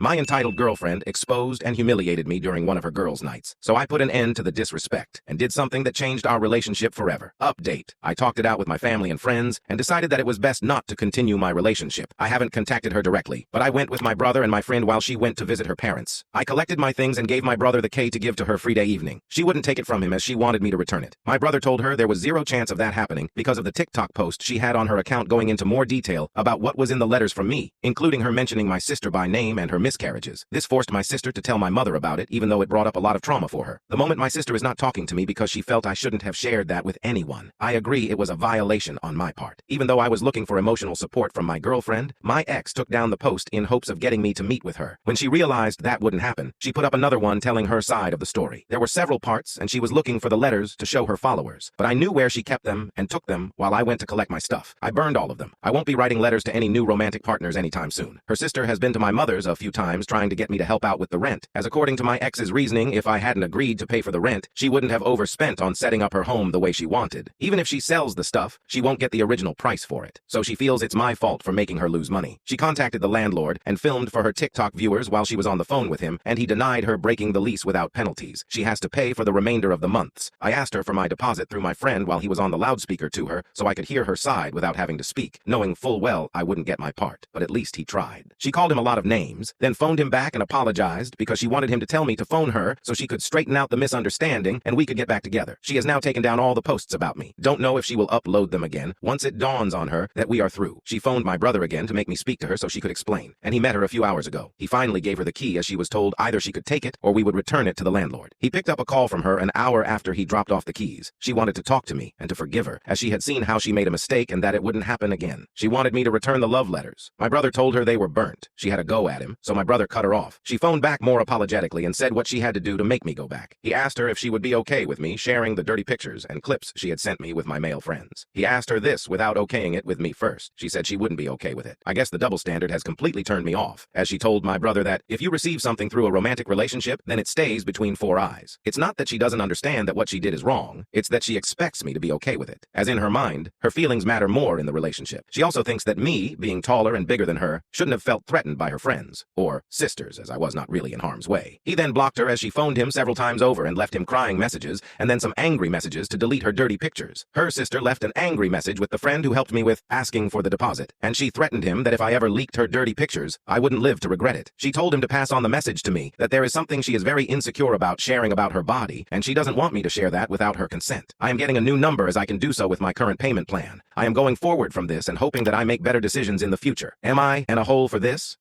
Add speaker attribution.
Speaker 1: My entitled girlfriend exposed and humiliated me during one of her girls' nights, so I put an end to the disrespect and did something that changed our relationship forever. Update. I talked it out with my family and friends and decided that it was best not to continue my relationship. I haven't contacted her directly, but I went with my brother and my friend while she went to visit her parents. I collected my things and gave my brother the key to give to her free day evening. She wouldn't take it from him as she wanted me to return it. My brother told her there was zero chance of that happening because of the TikTok post she had on her account going into more detail about what was in the letters from me, including her mentioning my sister by name and her miscarriages. This forced my sister to tell my mother about it, even though it brought up a lot of trauma for her. The moment my sister is not talking to me because she felt I shouldn't have shared that with anyone. I agree it was a violation on my part. Even though I was looking for emotional support from my girlfriend, my ex took down the post in hopes of getting me to meet with her. When she realized that wouldn't happen, she put up another one telling her side of the story. There were several parts, and she was looking for the letters to show her followers, but I knew where she kept them and took them while I went to collect my stuff. I burned all of them. I won't be writing letters to any new romantic partners anytime soon. Her sister has been to my mother's a few times trying to get me to help out with the rent, as according to my ex's reasoning, if I hadn't agreed to pay for the rent, she wouldn't have overspent on setting up her home the way she wanted. Even if she sells the stuff, she won't get the original price for it, so she feels it's my fault for making her lose money. She contacted the landlord and filmed for her TikTok viewers while she was on the phone with him, and he denied her breaking the lease without penalties. She has to pay for the remainder of the months. I asked her for my deposit through my friend while he was on the loudspeaker to her, so I could hear her side without having to speak, knowing full well I wouldn't get my part, but at least he tried. She called him a lot of names, then phoned him back and apologized because she wanted him to tell me to phone her so she could straighten out the misunderstanding and we could get back together. She has now taken down all the posts about me. Don't know if she will upload them again once it dawns on her that we are through. She phoned my brother again to make me speak to her so she could explain, and he met her a few hours ago. He finally gave her the key as she was told either she could take it or we would return it to the landlord. He picked up a call from her an hour after he dropped off the keys. She wanted to talk to me and to forgive her, as she had seen how she made a mistake and that it wouldn't happen again. She wanted me to return the love letters. My brother told her they were burnt. She had a go at him, so my brother cut her off. She phoned back more apologetically and said what she had to do to make me go back. He asked her if she would be okay with me sharing the dirty pictures and clips she had sent me with my male friends. He asked her this without okaying it with me first. She said she wouldn't be okay with it. I guess the double standard has completely turned me off, as she told my brother that if you receive something through a romantic relationship, then it stays between four eyes. It's not that she doesn't understand that what she did is wrong, it's that she expects me to be okay with it, as in her mind, her feelings matter more in the relationship. She also thinks that me, being taller and bigger than her, shouldn't have felt threatened by her friends, or sisters, as I was not really in harm's way. He then blocked her as she phoned him several times over and left him crying messages and then some angry messages to delete her dirty pictures. Her sister left an angry message with the friend who helped me with asking for the deposit, and she threatened him that if I ever leaked her dirty pictures, I wouldn't live to regret it. She told him to pass on the message to me that there is something she is very insecure about sharing about her body, and she doesn't want me to share that without her consent. I am getting a new number as I can do so with my current payment plan. I am going forward from this and hoping that I make better decisions in the future. Am I in a hole for this?